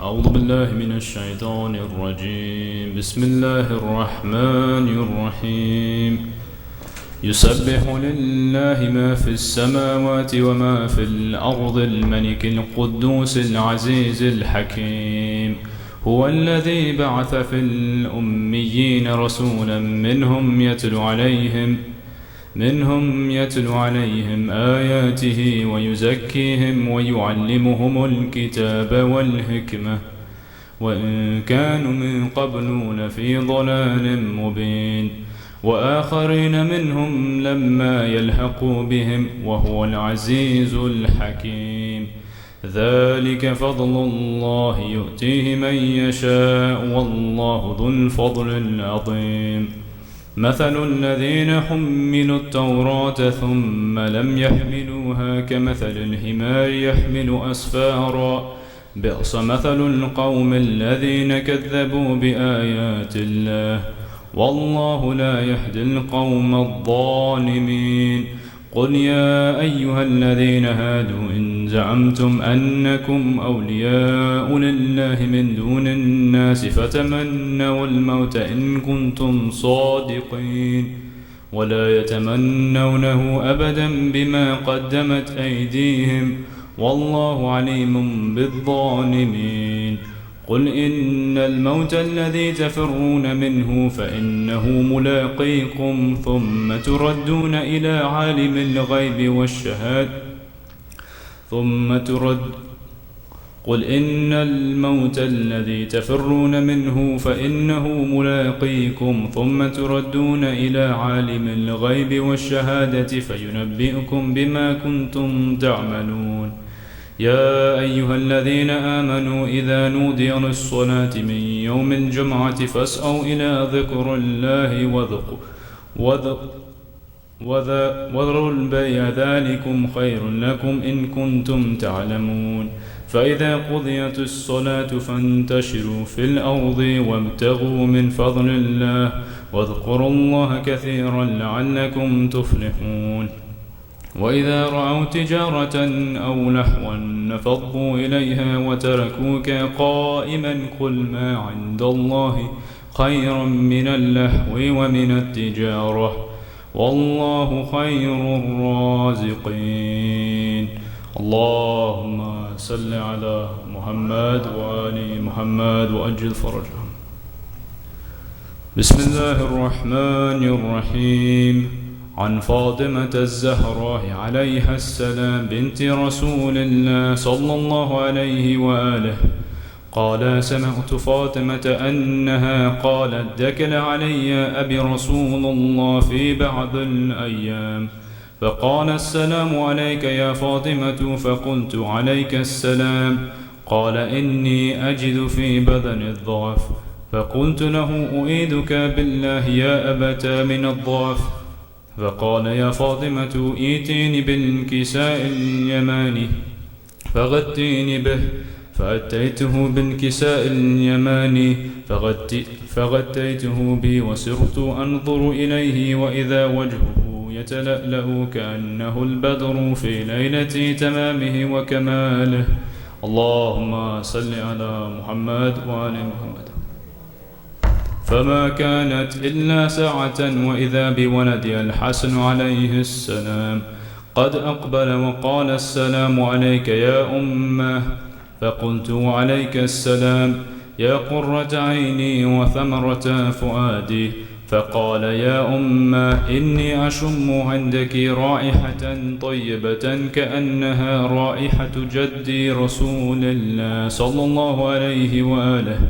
أعوذ بالله من الشيطان الرجيم. بسم الله الرحمن الرحيم. يسبح لله ما في السماوات وما في الأرض الملك القدوس العزيز الحكيم. هو الذي بعث في الأميين رسولا منهم يتلو عليهم آياته ويزكيهم ويعلمهم الكتاب والحكمة وإن كانوا من قبل لفي ضلال مبين. وآخرين منهم لما يلحقوا بهم وهو العزيز الحكيم. ذلك فضل الله يؤتيه من يشاء والله ذو الفضل العظيم. مثل الذين حملوا التوراة ثم لم يحملوها كمثل الحمار يحمل أسفارا بئس مثل القوم الذين كذبوا بآيات الله والله لا يهدي القوم الظالمين. قل يا أيها الذين هادوا إن زعمتم أنكم أولياء لله من دون الناس فتمنوا الموت إن كنتم صادقين ولا يتمنونه أبدا بما قدمت أيديهم والله عليم بالظالمين. قل إن الموت الذي تفرون منه فإنه ملاقيكم ثم تردون إلى عالم الغيب والشهادة قل إن الموت الذي تفرون منه فإنه ملاقيكم ثم تردون إلى عالم الغيب والشهادة فينبئكم بما كنتم تعملون. يا أيها الذين آمنوا إذا نودي للصلاة من يوم الجمعة فاسعوا إلى ذكر الله وذروا البيع ذلكم خير لكم إن كنتم تعلمون. فإذا قضيت الصلاة فانتشروا في الأرض وابتغوا من فضل الله واذكروا الله كثيرا لعلكم تفلحون. وإذا رأوا تجارة أو لهوا انفضوا إليها وتركوك قائما قل ما عند الله خيرا من اللهو ومن التجارة والله خير الرازقين. اللهم صل على محمد وآل محمد وأجل فرجهم. بسم الله الرحمن الرحيم. عن فاطمة الزهراء عليها السلام بنت رسول الله صلى الله عليه وآله قال سمعت فاطمة أنها قالت دخل علي أبي رسول الله في بعض الأيام فقال السلام عليك يا فاطمة فقلت عليك السلام. قال إني أجد في بدن الضعف فقلت له أعيذك بالله يا أبتا من الضعف. فقال يا فاطمة ائتيني بالكساء اليماني فغطيني به. فأتيته بالكساء اليماني فغطيته بي وسرت أنظر إليه وإذا وجهه يتلألأ كأنه البدر في ليلة تمامه وكماله. اللهم صل على محمد وآل محمد. فما كانت إلا ساعة وإذا بولدي الحسن عليه السلام قد أقبل وقال السلام عليك يا أمه. فقلت عليك السلام يا قرة عيني وثمرة فؤادي. فقال يا أمه إني أشم عندك رائحة طيبة كأنها رائحة جدي رسول الله صلى الله عليه وآله.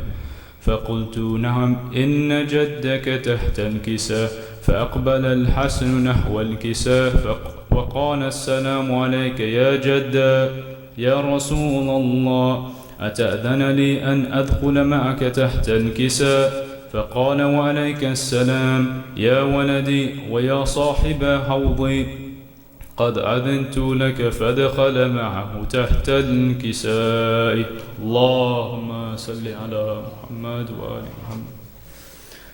فقلت نعم إن جدك تحت الكساء. فأقبل الحسن نحو الكساء وقال السلام عليك يا جدا يا رسول الله أتأذن لي أن أدخل معك تحت الكساء؟ فقال وعليك السلام يا ولدي ويا صاحب حوضي. قد أذنت لك فادخل معه تحت الكساء. اللهم صل على محمد وآل محمد.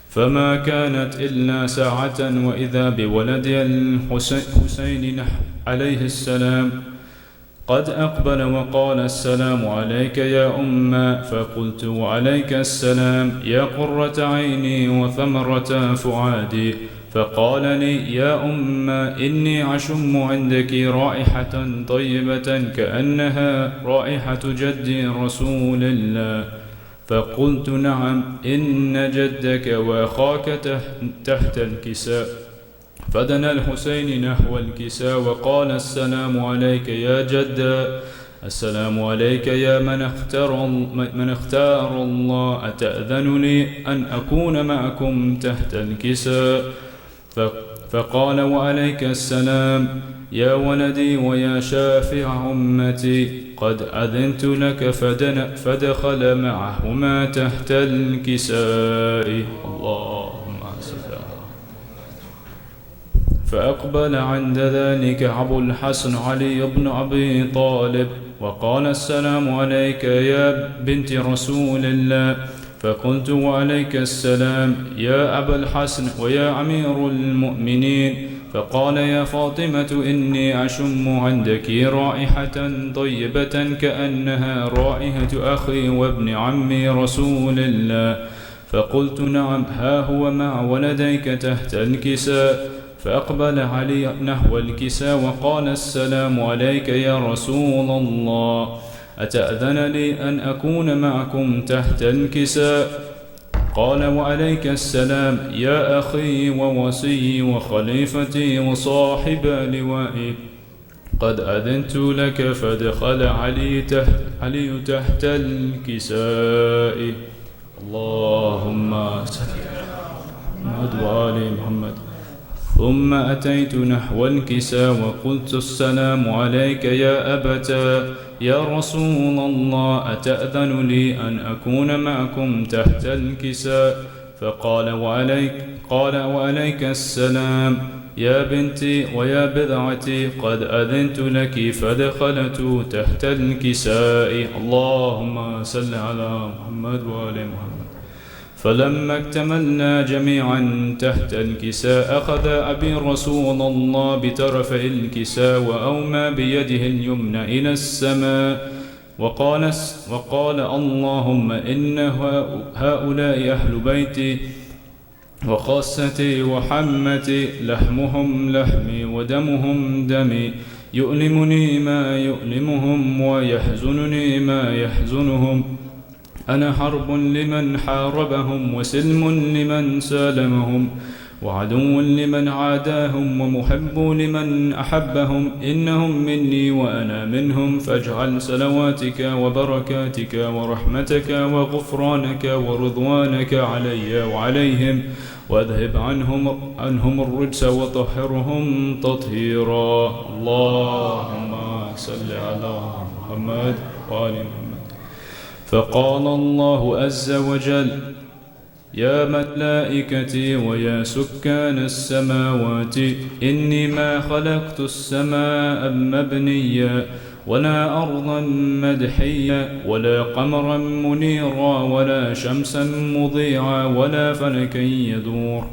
فما كانت إلا ساعة وإذا بولد الحسين عليه السلام قد أقبل وقال السلام عليك يا أمة. فقلت وعليك السلام يا قرة عيني وثمرة فؤادي. فقال لي يا أمة إني أشم عندك رائحة طيبة كأنها رائحة جدي رسول الله. فقلت نعم إن جدك وأخاك تحت الكساء. فدنا الحسين نحو الكساء وقال السلام عليك يا جد. السلام عليك يا من اختار الله. أتأذن لي أن أكون معكم تحت الكساء؟ فقال وعليك السلام يا ولدي ويا شافع أمتي. قد أذنت لك فدخل معهما تحت الكساء. اللهم صل. فأقبل عند ذلك أبو الحسن علي بن أبي طالب وقال السلام عليك يا بنت رسول الله. فقلت وعليك السلام يا أبا الحسن ويا أمير المؤمنين. فقال يا فاطمة إني أشم عندك رائحة طيبة كأنها رائحة أخي وابن عمي رسول الله. فقلت نعم ها هو مع ولديك تحت الكساء. فأقبل علي نحو الكساء وقال السلام عليك يا رسول الله. أتأذن لي أن أكون معكم تحت الكساء؟ قال وعليك السلام يا أخي ووصي وخليفتي وصاحب لوائي. قد أذنت لك فادخل علي تحت الكساء. اللهم صل على محمد وآل محمد. ثم أتيت نحو الكساء وقلت السلام عليك يا أبتا يا رسول الله. أتأذن لي أن أكون معكم تحت الكساء؟ فقال وعليك السلام يا بنتي ويا بضعتي. قد أذنت لك فدخلت تحت الكساء. اللهم صل على محمد وآل محمد. فلما اكتملنا جميعا تحت الكساء أخذ أبي رسول الله بطرف الكساء وأومى بيده اليمنى إلى السماء وقال اللهم إن هؤلاء أهل بيتي وخاصتي وحمتي لحمهم لحمي ودمهم دمي. يؤلمني ما يؤلمهم ويحزنني ما يحزنهم. أنا حرب لمن حاربهم وسلم لمن سالمهم وعدو لمن عاداهم ومحب لمن أحبهم. إنهم مني وأنا منهم. فاجعل صلواتك وبركاتك ورحمتك وغفرانك ورضوانك علي وعليهم واذهب عنهم الرجس وطهرهم تطهيرا. اللهم صل على محمد وآل محمد. فقال الله عز وجل يا ملائكتي ويا سكان السماوات إني ما خلقت السماء مبنيا ولا أرضا مدحيا ولا قمرا منيرا ولا شمسا مضيعا ولا فلكا يدور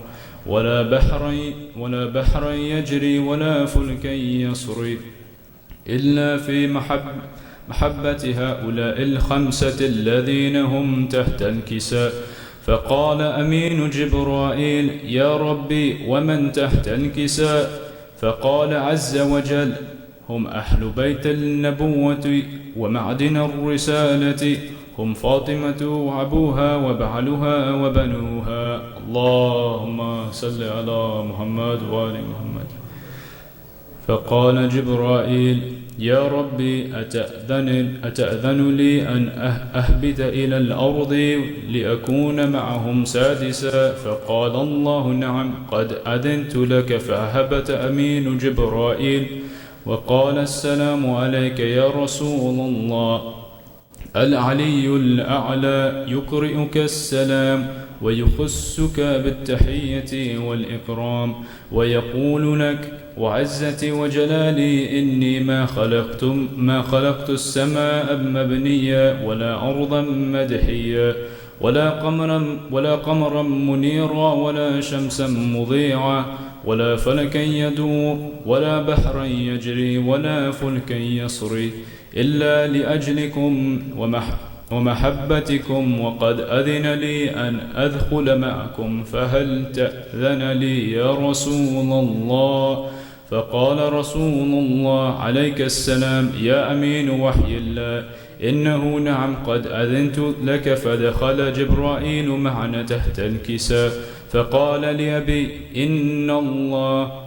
ولا بحرا يجري ولا فلكا يصري إلا في محبة هؤلاء الخمسة الذين هم تحت الكساء. فقال أمين جبرائيل يا ربي ومن تحت الكساء؟ فقال عز وجل هم أهل بيت النبوة ومعدن الرسالة. هم فاطمة وأبوها وبعلها وبنوها. اللهم صل على محمد وآل محمد. فقال جبرائيل يا ربي أتأذن لي أن أهبط إلى الأرض لأكون معهم سادسا؟ فقال الله نعم قد أذنت لك. فهبت أمين جبرائيل وقال السلام عليك يا رسول الله. العلي الأعلى يقرئك السلام ويخصك بالتحية والإكرام ويقول لك: وعزتي وجلالي إني ما خلقت السماء مبنيا ولا أرضا مدحيا ولا قمرا منيرا ولا شمسا مضيعا ولا فلكا يدور ولا بحرا يجري ولا فلكا يصري إلا لأجلكم ومحبتكم، وقد أذن لي أن أدخل معكم، فهل تأذن لي يا رسول الله؟ فقال رسول الله عليك السلام: يا أمين وحي الله، إنه نعم قد أذنت لك. فدخل جبرائيل معنا تحت الكساء فقال لأبي: إن الله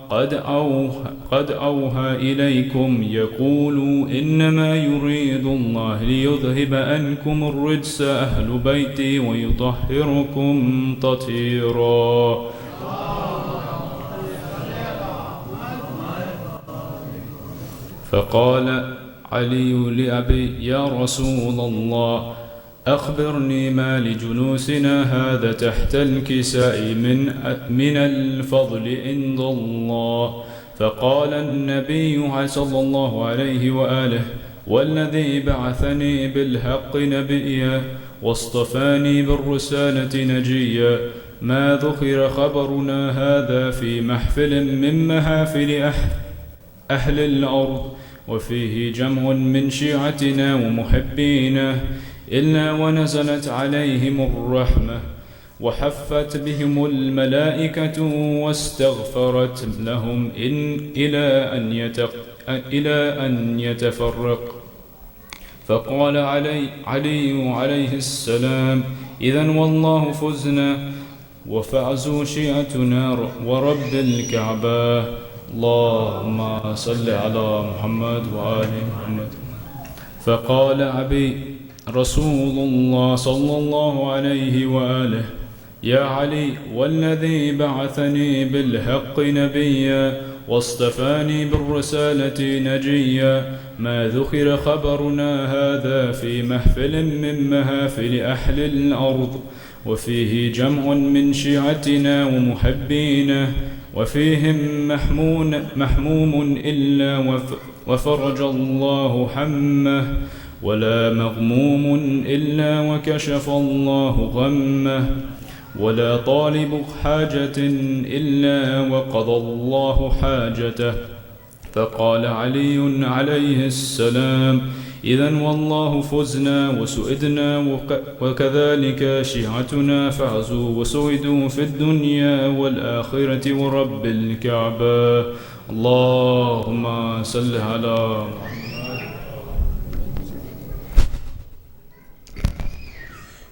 قد أوحى إليكم يقول: إنما يريد الله ليذهب عنكم الرجس أهل بيتي ويطهركم تطهيرا. فقال علي لأبي: يا رسول الله، أخبرني ما لجلوسنا هذا تحت الكساء من الفضل عند الله. فقال النبي صلى الله عليه وآله: والذي بعثني بالحق نبيا واصطفاني بالرسالة نجيا، ما ذكر خبرنا هذا في محفل من محافل أهل الأرض، وفيه جمع من شيعتنا ومحبينا، إلا ونزلت عليهم الرحمة وحفت بهم الملائكة واستغفرت لهم إلى أن يتفرق. فقال علي عليه السلام: إذن والله فزنا وفعزوا شيعتنا ورب الكعبة. اللهم صل على محمد وآل محمد. فقال أبي: رسول الله صلى الله عليه وآله: يا علي، والذي بعثني بالحق نبيا واصطفاني بالرسالة نجيا، ما ذكر خبرنا هذا في محفل من محافل أهل الأرض، وفيه جمع من شيعتنا ومحبينا، وفيهم محموم إلا وفرج الله حمه، ولا مغموم إلا وكشف الله غمه، ولا طالب حاجة إلا وقضى الله حاجته. فقال علي عليه السلام: إذن والله فزنا وسئدنا، وكذلك شيعتنا فازوا وسئدوا في الدنيا والآخرة ورب الكعبة. اللهم صل على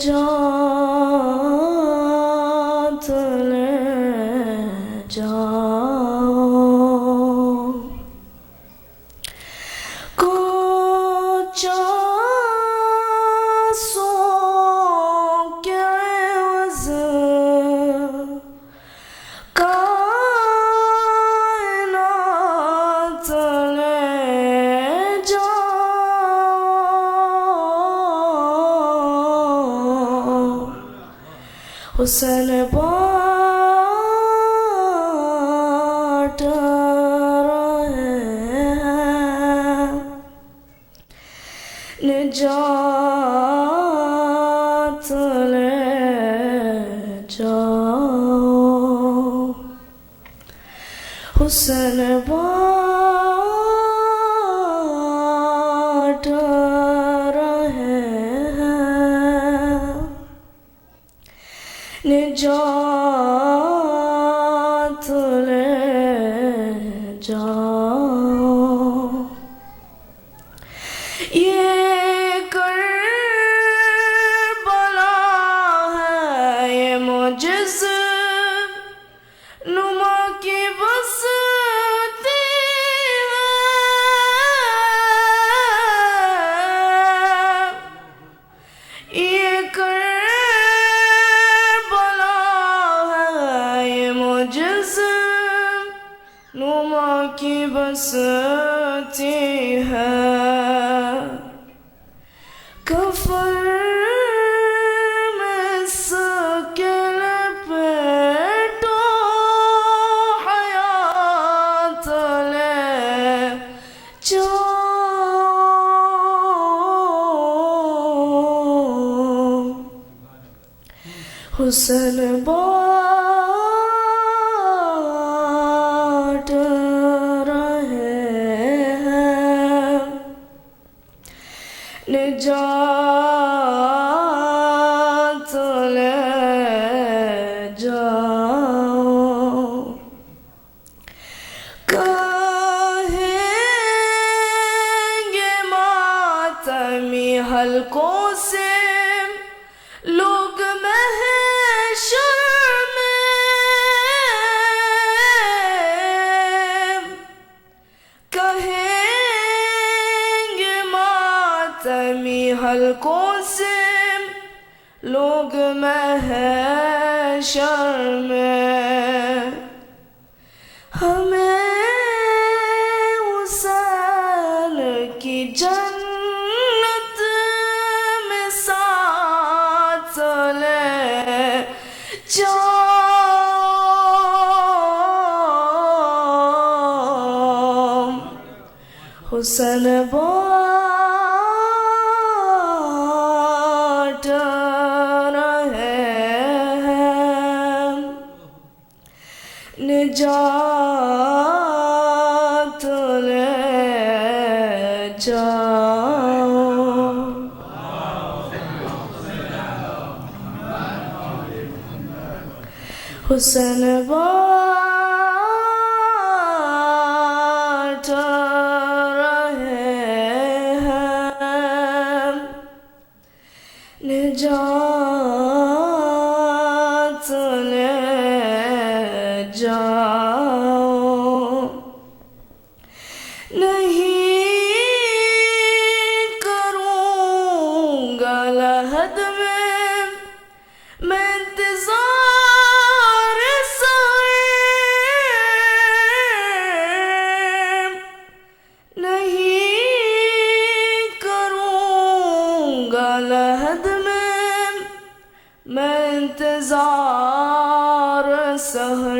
نجات لے جاؤ کچھ آسوں کے عوض کائنات لے جاؤ حسن بانٹ رہے ہیں نجات لے جاؤ حسن بانٹ رہے ہیں نجات لے جاؤ یہ کربلا ہے یہ معجز نما کی بستی ہے یہ کربلا ہے یہ معجز نما کی بستی ہے کفر میں سکل پیٹو حیات لے جاؤ حسن بانٹ رہے ہیں نجات لے جاؤ کہیں گے ماتمی حلقوں سے لوگ محشر میں کہیں گے ماتمی حلقوں سے لوگ محشر میں ہمیں حسین کی جنت میں ساتھ لے جاؤ حسن بانٹ رہے ہیں نجات لے جاؤ حسن بانٹ رہے ہیں نجات لے جاؤ نہیں کروں گا لحد میں انتظار سحر نہیں کروں گا لحد میں انتظار سحر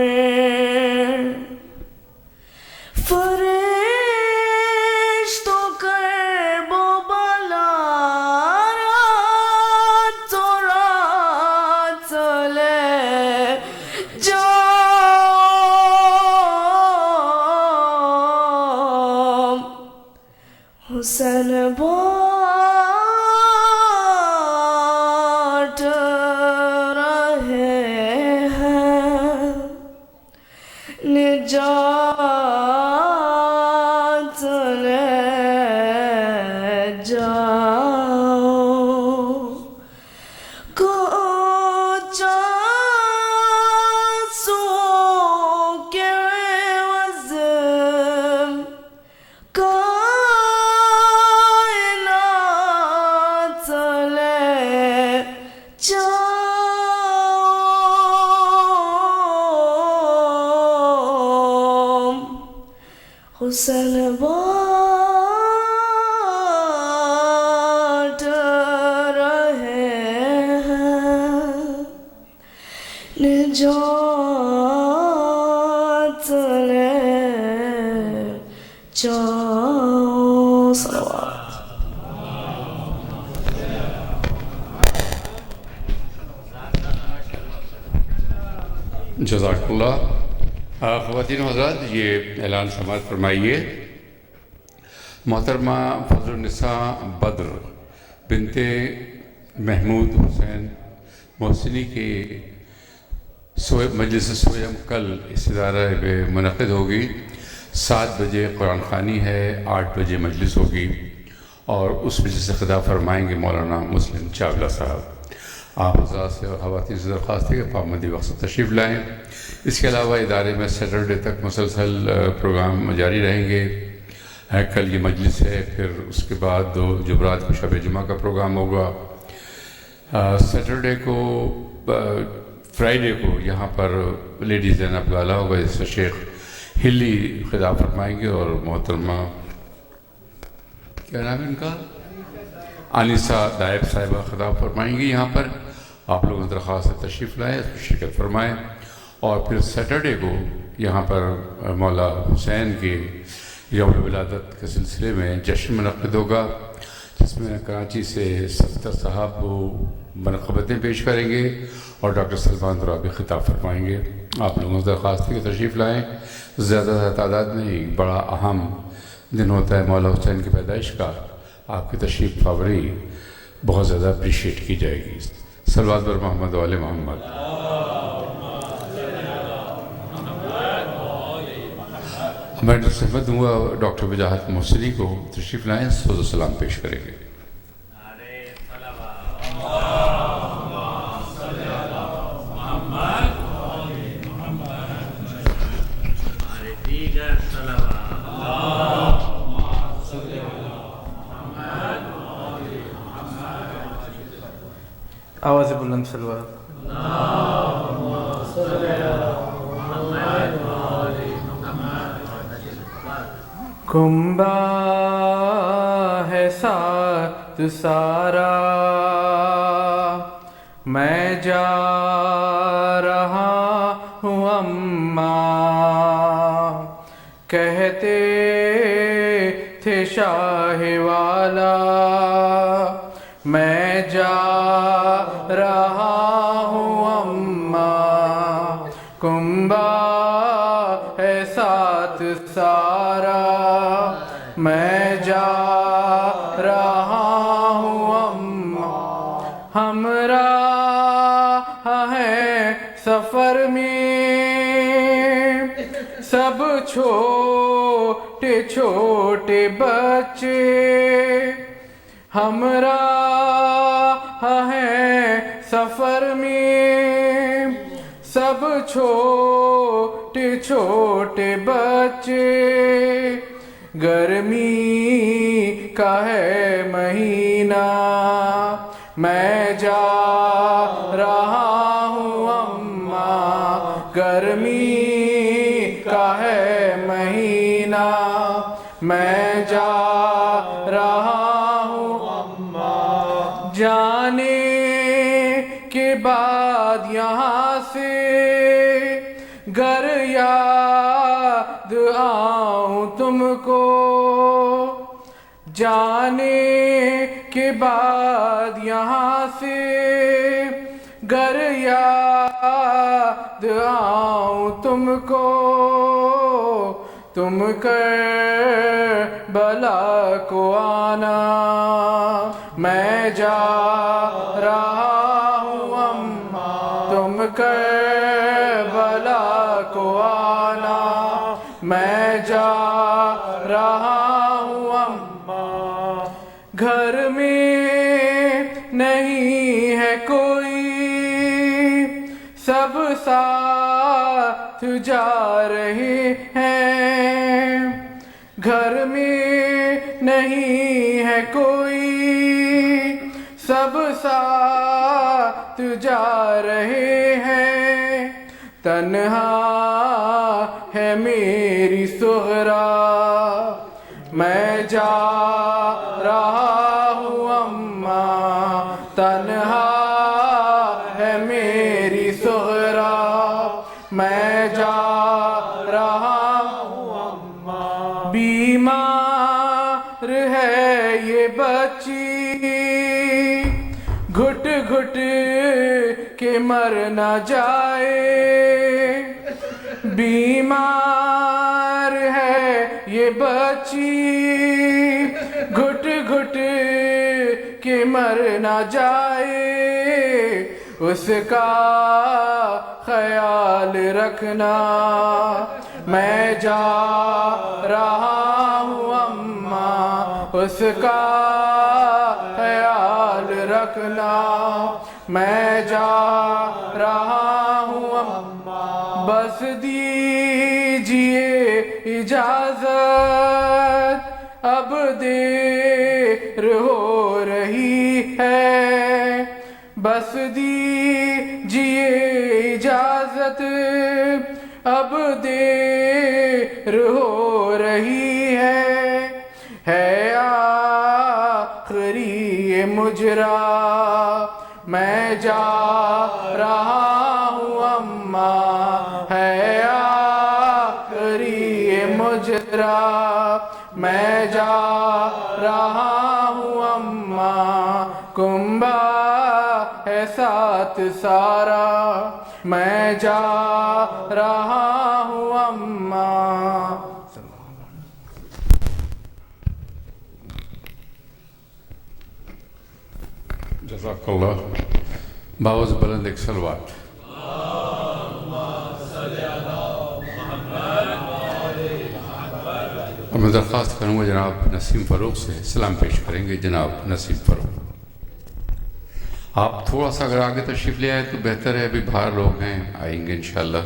فرشتوں کرب و بلا رات و رات لے جاؤ حسن بانٹ رہے ہیں نجات لے جاؤ صلوات. جزاک اللہ. خواتین و حضرات، یہ اعلان سماعت فرمائیے. محترمہ فضل النساء بدر بنت محمود حسین محسنی کی مجلس سویم کل اس ادارہ میں منعقد ہوگی. 7 بجے قرآن خوانی ہے، 8 بجے مجلس ہوگی اور اس مجلس سے خطاب فرمائیں گے مولانا مسلم چاولہ صاحب. آپ حضرات سے اور خواتین سے درخواست ہے کہ پابندی وقت سے تشریف لائیں. اس کے علاوہ ادارے میں سیٹرڈے تک مسلسل پروگرام جاری رہیں گے. کل یہ مجلس ہے، پھر اس کے بعد 2 جمعرات کو شب جمعہ کا پروگرام ہوگا. سیٹرڈے کو فرائیڈے کو یہاں پر لیڈی زینب گالا ہوگا، جس سے شیخ ہلی خطاب فرمائیں گے اور محترمہ کیا نام ہے ان کا، انیسہ دائب صاحبہ خطاب فرمائیں گی. یہاں پر آپ لوگوں کی درخواست سے تشریف لائیں، اس میں شرکت فرمائیں. اور پھر سیٹرڈے کو یہاں پر مولا حسین کے یوم ولادت کے سلسلے میں جشن منعقد ہوگا، جس میں کراچی سے صفدر صاحب وہ منقبتیں پیش کریں گے اور ڈاکٹر سلمان درابی خطاب فرمائیں گے. آپ لوگوں سے درخواست ہے کہ تشریف لائیں. زیادہ تعداد میں ایک بڑا اہم دن ہوتا ہے مولا حسین کی پیدائش کا. آپ کی تشریف آوری بہت زیادہ اپریشیٹ کی جائے گی. صلوات بر محمد و آل محمد. میں سمت دوں گا ڈاکٹر وجاہت محسنی کو تشریف لائیں، سوز و سلام پیش کریں گے. آواز بلند سلوات. کنبہ ہے ساتھ سارا، میں جا رہا ہوں اماں، کہتے تھے شاہ والا، میں جا رہا ہوں اماں. کنبہ ہے ساتھ سارا، میں جا رہا ہوں اماں. ہمراہ ہیں سفر میں سب چھوٹے چھوٹے بچے، ہمراہ ہیں سفر میں سب چھوٹے چھوٹے بچے. گرمی کا ہے مہینہ، میں جا رہا ہوں اماں. گرمی کا ہے مہینہ، میں جا رہا ہوں اماں. جانے کے بعد یہاں سے گر یاد آؤں تم کو، جانے کے بعد یہاں سے گر یاد آؤں تم کو. تم کربلا کو آنا، میں جا رہا ہوں اماں. تم کربلا کو آنا، میں جا رہا ہوں اماں. گھر میں نہیں ہے کوئی، سب ساتھ جا رہے ہیں. گھر میں نہیں ہے کوئی، سب ساتھ جا رہے ہیں. تنہا ہے میری صغرا، میں جا رہا ہوں اماں. تنہا ہے میری صغرا، میں جا رہا ہوں اماں. بیمار ہے یہ بچی گھٹ گھٹ کے مر نہ جائے بیمار ہے یہ بچی گھٹ گھٹ کے مر نہ جائے اس کا خیال رکھنا میں جا رہا ہوں اماں اس کا خیال رکھنا میں جا رہا ہوں اماں بس دیجئے اجازت اب دیر ہو رہی ہے بس دیجئے اجازت اب دیر ہو رہی ہے آخری مجرا میں جا رہا ہوں اماں ہے آخری مجرا میں جا رہا ہوں اماں کنبہ ہے ساتھ سارا میں جا رہا ہوں اماں جزاک اللہ باوز بلند ایک سلوات اور میں درخواست کروں گا جناب نسیم فروغ سے سلام پیش کریں گے جناب نسیم فروغ آپ تھوڑا سا اگر آگے تشریف لے آئے تو بہتر ہے ابھی باہر لوگ ہیں آئیں گے انشاءاللہ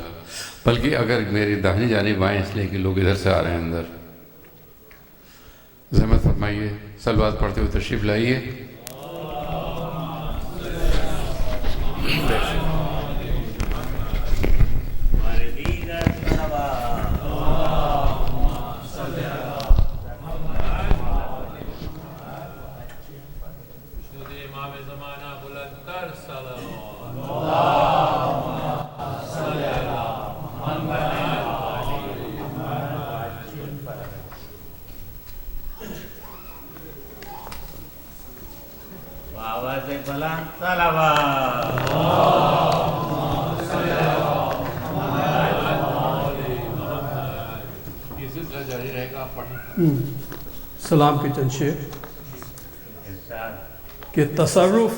بلکہ اگر میری داہنی جانب آئیں اس لیے کہ لوگ ادھر سے آ رہے ہیں اندر زحمت فرمائیے سلوات پڑھتے ہوئے تشریف لائیے سلام کے چند شعر کہ تصرف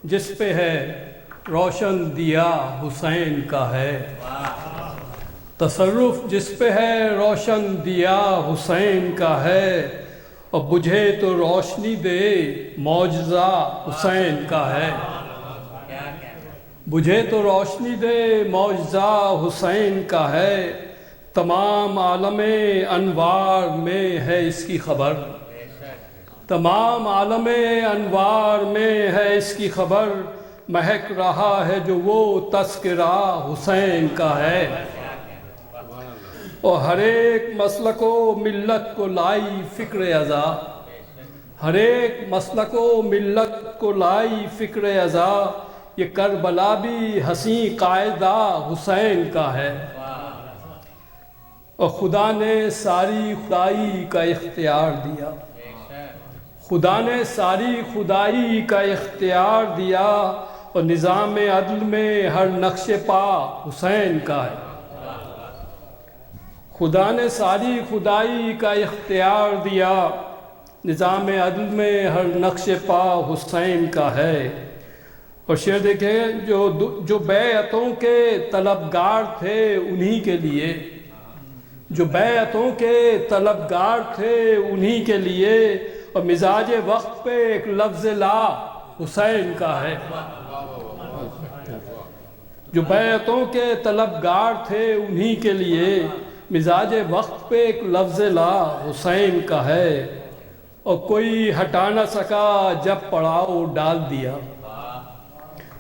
جس پہ ہے روشن دیا حسین کا ہے تصرف جس پہ ہے روشن دیا حسین کا ہے اور بجھے تو روشنی دے معجزہ حسین کا ہے بجھے تو روشنی دے معجزہ حسین کا ہے تمام عالم انوار میں ہے اس کی خبر تمام عالم انوار میں ہے اس کی خبر مہک رہا ہے جو وہ تذکرہ حسین کا ہے اور ہر ایک مسلک و ملت کو لائی فکر ازا ہر ایک مسلک و ملت کو لائی فکر ازا یہ کربلا بھی حسین قاعدہ حسین کا ہے اور خدا نے ساری خدائی کا اختیار دیا خدا نے ساری خدائی کا اختیار دیا اور نظام عدل میں ہر نقش پا حسین کا ہے خدا نے ساری خدائی کا اختیار دیا نظام عدل میں ہر نقش پا حسین کا ہے اور شعر دیکھیں جو بیعتوں کے طلبگار تھے انہی کے لیے جو بیعتوں کے طلبگار تھے انہی کے لیے اور مزاج وقت پہ ایک لفظ لا حسین کا ہے جو بیعتوں کے طلبگار تھے انہی کے لیے مزاج وقت پہ ایک لفظ لا حسین کا ہے اور کوئی ہٹا نہ سکا جب پڑاؤ ڈال دیا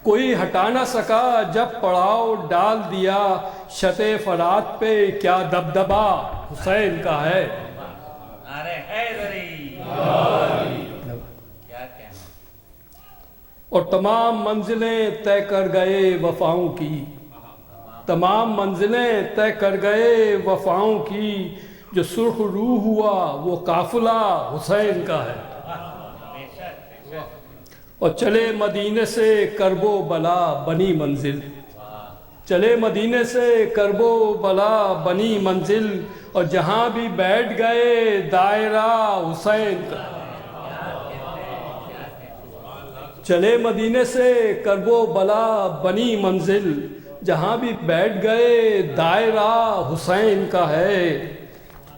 کوئی ہٹا نہ سکا جب پڑاؤ ڈال دیا شط فرات پہ کیا دبدبا حسین کا ہے اور تمام منزلیں طے کر گئے وفاؤں کی تمام منزلیں طے کر گئے وفاؤں کی جو سرخ روح ہوا وہ قافلہ حسین کا ہے. اور چلے مدینے سے کرب و بلا بنی منزل، چلے مدینے سے کرب و بلا بنی منزل، اور جہاں بھی بیٹھ گئے دائرہ حسین کا. چلے مدینے سے کرب و بلا بنی منزل، جہاں بھی بیٹھ گئے دائرہ حسین کا ہے.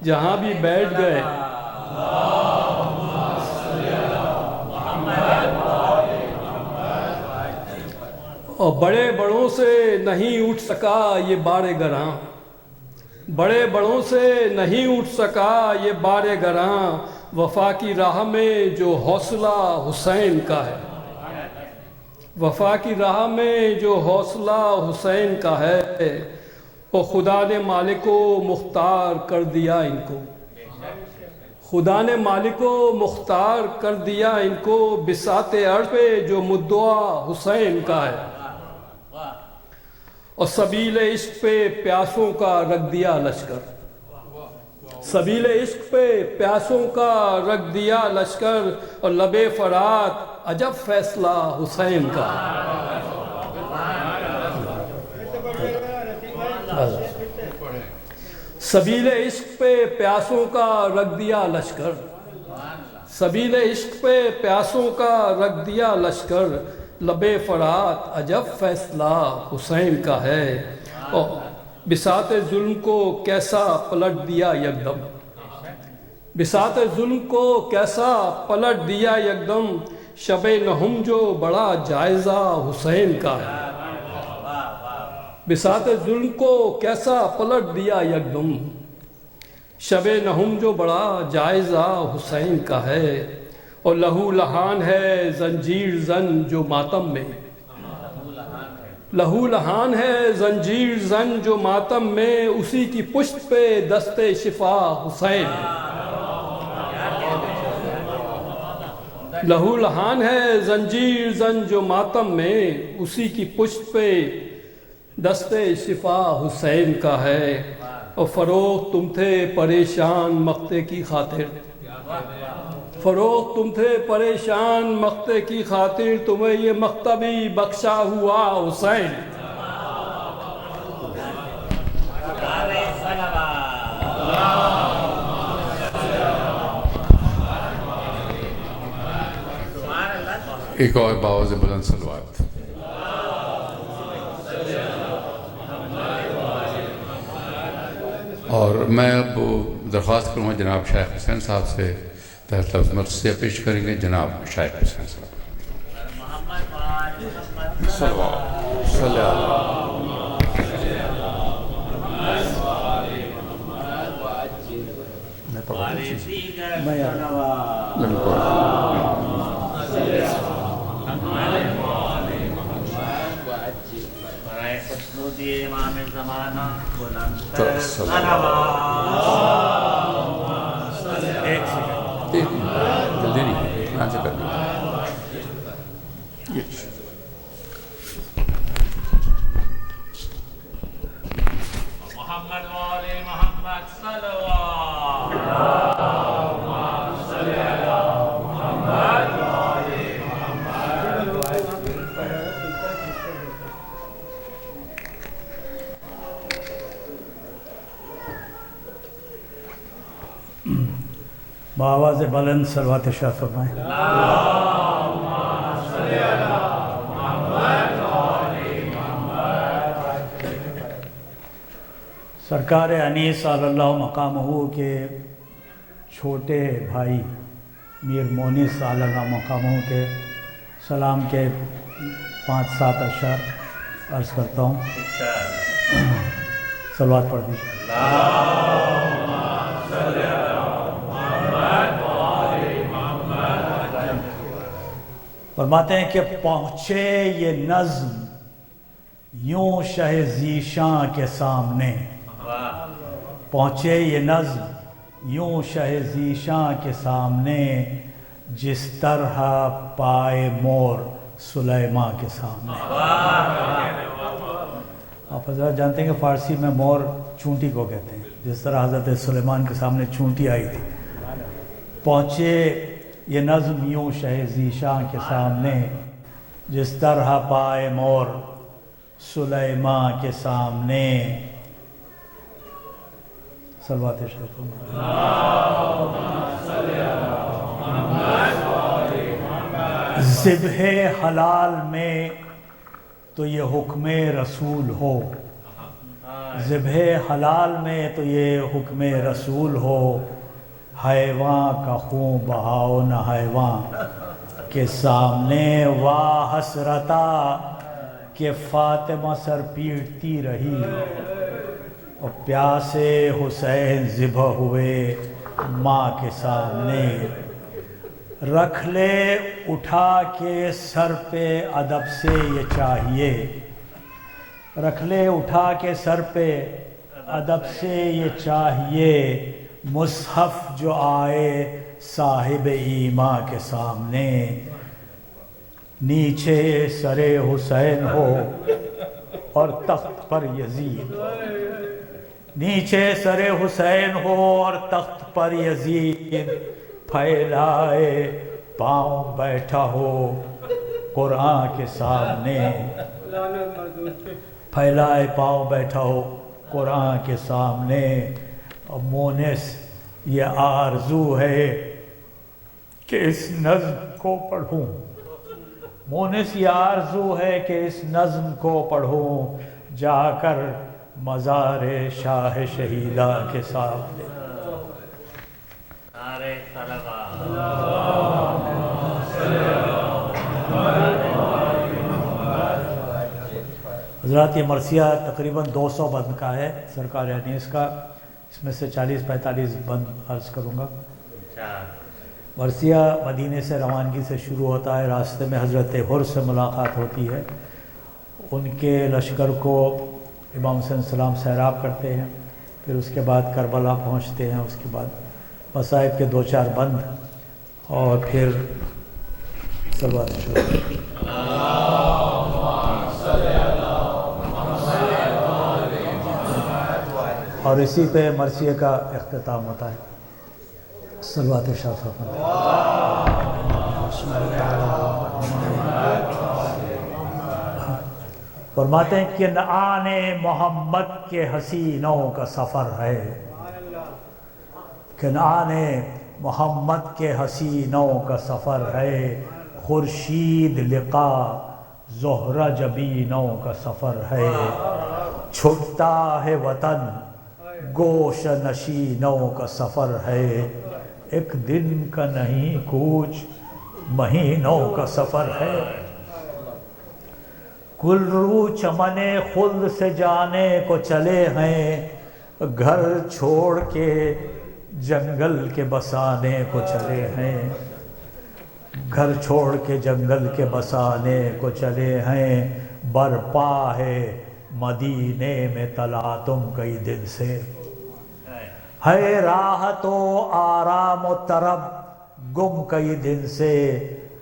جہاں بھی بیٹھ گئے اور بڑے بڑوں سے نہیں اٹھ سکا یہ بار گراں، بڑے بڑوں سے نہیں اٹھ سکا یہ بار گراں، وفا کی راہ میں جو حوصلہ حسین کا ہے. وفا کی راہ میں جو حوصلہ حسین کا ہے. اور خدا نے مالک و مختار کر دیا ان کو، خدا نے مالک و مختار کر دیا ان کو، بساط عرش پہ جو مدعا حسین کا ہے. اور سبیل عشق پہ پیاسوں کا رکھ دیا لشکر، سبیل عشق پہ پیاسوں کا رکھ دیا لشکر، اور لب فرات عجب فیصلہ حسین کا. سبیل عشق پہ پیاسوں کا رکھ دیا لشکر، سبیل عشق پہ پیاسوں کا رکھ دیا لشکر، لب فرات عجب فیصلہ حسین کا ہے. اور بساط ظلم کو کیسا پلٹ دیا یکدم، بساط ظلم کو کیسا پلٹ دیا یکدم، شب نہم جو بڑا جائزہ حسین کا ہے. بساط ظلم کو کیسا پلٹ دیا یکدم، شب نہم جو بڑا جائزہ حسین کا ہے. اور لہو لہان ہے زنجیر زن جو ماتم میں، لہو لہان ہے زنجیر زن جو ماتم میں، اسی کی پشت پہ دست شفا حسین. لہو لہان ہے زنجیر زن جو ماتم میں، اسی کی پشت پہ دست شفا حسین کا ہے. اور فروغ تم تھے پریشان مقتے کی خاطر، فروغ تم تھے پریشان مقتے کی خاطر، تمہیں یہ مقتہ بھی بخشا ہوا حسین. ایک اور باوز بلند صلوات. اور میں اب درخواست کروں گا جناب شیخ حسین صاحب سے تحت لفظ مرثیہ پیش کریں گے. جناب شیخ حسین صاحب. صلوات صلی امام زمانہ بلند ایک سیکنڈ جلدی نہیں یہاں سے کر دیں. محمد والی محمد صلوات. بآواز بلند صلوات ارشاد فرمائیں. سرکار انیس صلی اللہ مقامہ کے چھوٹے بھائی میر مونس صلی اللہ مقامہ کے سلام کے 5-7 اشعار عرض کرتا ہوں. صلوات پڑھ دیجیے. فرماتے ہیں کہ پہنچے یہ نظم یوں شہ ذیشاں کے سامنے، پہنچے یہ نظم یوں شہ ذیشاں کے سامنے، جس طرح پائے مور سلیماں کے سامنے. آپ حضرات جانتے ہیں کہ فارسی میں مور چونٹی کو کہتے ہیں. جس طرح حضرت سلیمان کے سامنے چونٹی آئی تھی. پہنچے یہ نظم یوں شہ ذیشان کے سامنے، جس طرح پائے مور سلیمان کے سامنے. صلوات شریف. ذبح حلال میں تو یہ حکم رسول ہو، ذبح حلال میں تو یہ حکم رسول ہو. حیوان کا خون بہاؤ نہ حیوان کے سامنے. واہ حسرتا کہ فاطمہ سر پیٹتی رہی اور پیاسے حسین ذبح ہوئے ماں کے سامنے. رکھ لے اٹھا کے سر پہ ادب سے یہ چاہیے، رکھ لے اٹھا کے سر پہ ادب سے یہ چاہیے. مصحف جو آئے صاحب ایماں کے سامنے. نیچے سر حسین ہو اور تخت پر یزید، نیچے سر حسین ہو اور تخت پر یزید. پھیلائے پاؤں بیٹھا ہو قرآن کے سامنے، پھیلائے پاؤں بیٹھا ہو قرآن کے سامنے. اور مونس یہ آرزو ہے کہ اس نظم کو پڑھوں، مونس یہ آرزو ہے کہ اس نظم کو پڑھوں جا کر مزار شاہ شہیدہ کے سامنے. نعرہ صلوات. حضرات یہ مرثیہ تقریباً 200 بند کا ہے سرکار انیس کا، اس میں سے 40-45 بند عرض کروں گا. مرثیہ مدینے سے روانگی سے شروع ہوتا ہے، راستے میں حضرت حر سے ملاقات ہوتی ہے. ان کے لشکر کو امام حسین السلام سیراب کرتے ہیں، پھر اس کے بعد کربلا پہنچتے ہیں، اس کے بعد مصائب کے 2-4 بند، اور پھر صلوات شریف. اور اسی پہ مرثیہ کا اختتام ہوتا ہے. صلوات شریف. فرماتے ہیں کہ کنعان محمد کے حسینوں کا سفر ہے، کنعان محمد کے حسینوں کا سفر ہے. خورشید لقا زہرہ جبینوں کا سفر ہے. چھٹتا ہے وطن گوش نشینوں کا سفر ہے. ایک دن کا نہیں کوچ مہینوں کا سفر ہے. گل رو چمن خلد سے جانے کو چلے ہیں، گھر چھوڑ کے جنگل کے بسانے کو چلے ہیں، گھر چھوڑ کے جنگل کے بسانے کو چلے ہیں. برپا ہے مدینے میں تلاطم کئی دن سے، ہے راحت و آرام و طرب گم کئی دن سے.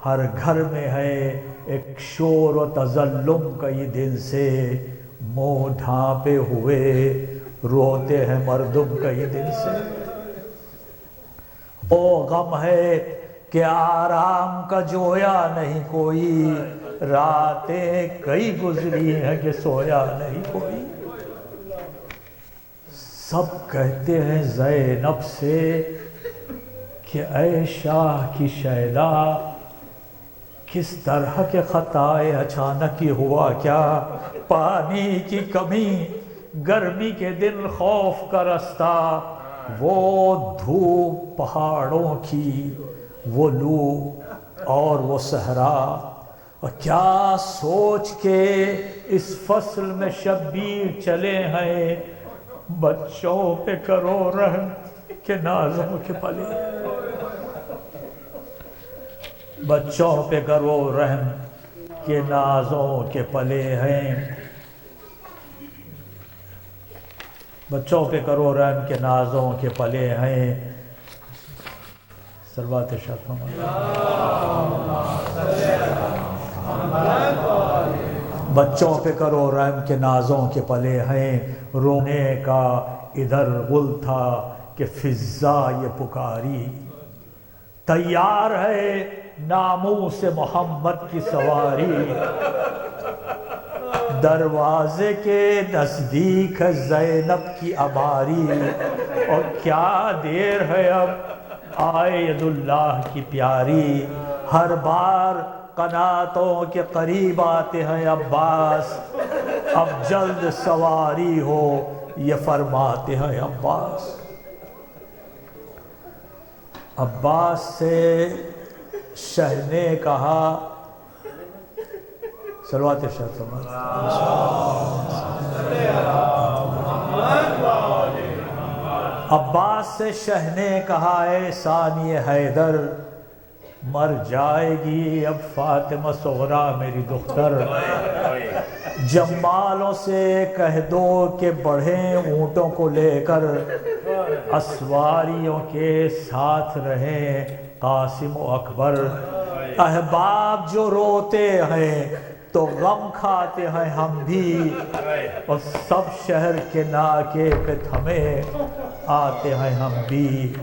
ہر گھر میں ہے ایک شور و تظلم کئی دن سے. منہ ڈھانپے ہوئے روتے ہیں مردم کئی دن سے. وہ غم ہے کہ آرام کا جویا نہیں کوئی، راتیں کئی گزری ہیں کہ سویا نہیں کوئی. سب کہتے ہیں زینب سے کہ اے شاہ کی شیدا، کس طرح کے خطائے اچانک ہی ہوا کیا؟ پانی کی کمی، گرمی کے دن خوف کا رستہ، وہ دھوپ پہاڑوں کی، وہ لو اور وہ صحرا. اور کیا سوچ کے اس فصل میں شبیر چلے ہیں، بچوں پہ کرو رحم کہ نازوں کے پلے، بچوں پہ کرو رحم کہ نازوں کے پلے ہیں. بچوں پہ کرو رحم کہ نازوں کے پلے ہیں. صلوات شریف. بچوں پہ کرو رحم کے نازوں کے پلے ہیں. رونے کا ادھر غل تھا کہ فضا یہ پکاری، تیار ہے ناموس محمد کی سواری، دروازے کے نزدیک ہے زینب کی عماری، اور کیا دیر ہے اب آئے ید اللہ کی پیاری، ہر بار قناتوں کے قریب آتے ہیں عباس، اب جلد سواری ہو یہ فرماتے ہیں عباس۔ عباس سے شہ نے کہا، صلوات الشیخ عباس سے شہ نے کہا اے ثانی حیدر، مر جائے گی اب فاطمہ صغرا میری دختر، جمالوں سے کہہ دو کہ بڑھیں اونٹوں کو لے کر، اسواریوں کے ساتھ رہیں قاسم و اکبر، احباب جو روتے ہیں تو غم کھاتے ہیں ہم بھی، اور سب شہر کے ناکے پہ تھمے آتے ہیں ہم بھی،